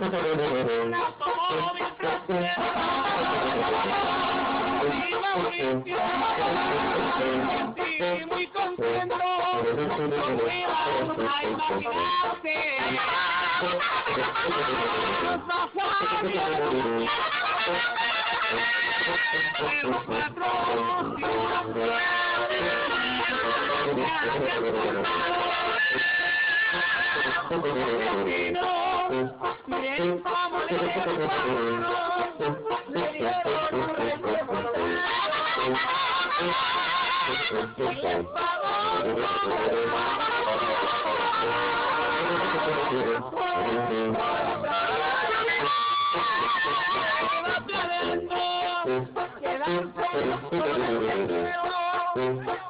un automóvil trasero. Y Mauricio, sentí muy contento, no puedo a imaginarte. Los pasajes de los cuatro bien favorecidos, le dieron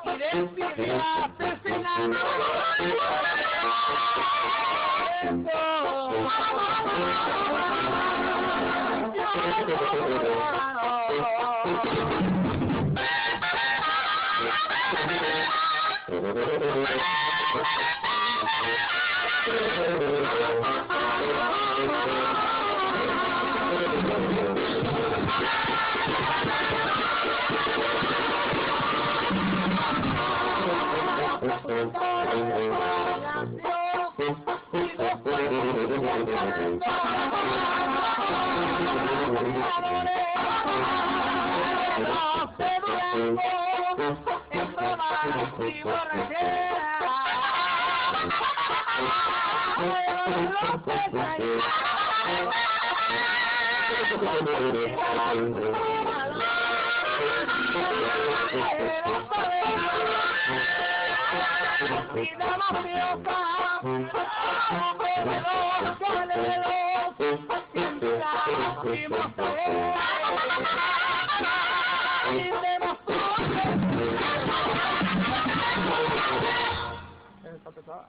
y despidiate cenando.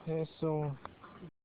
Eso.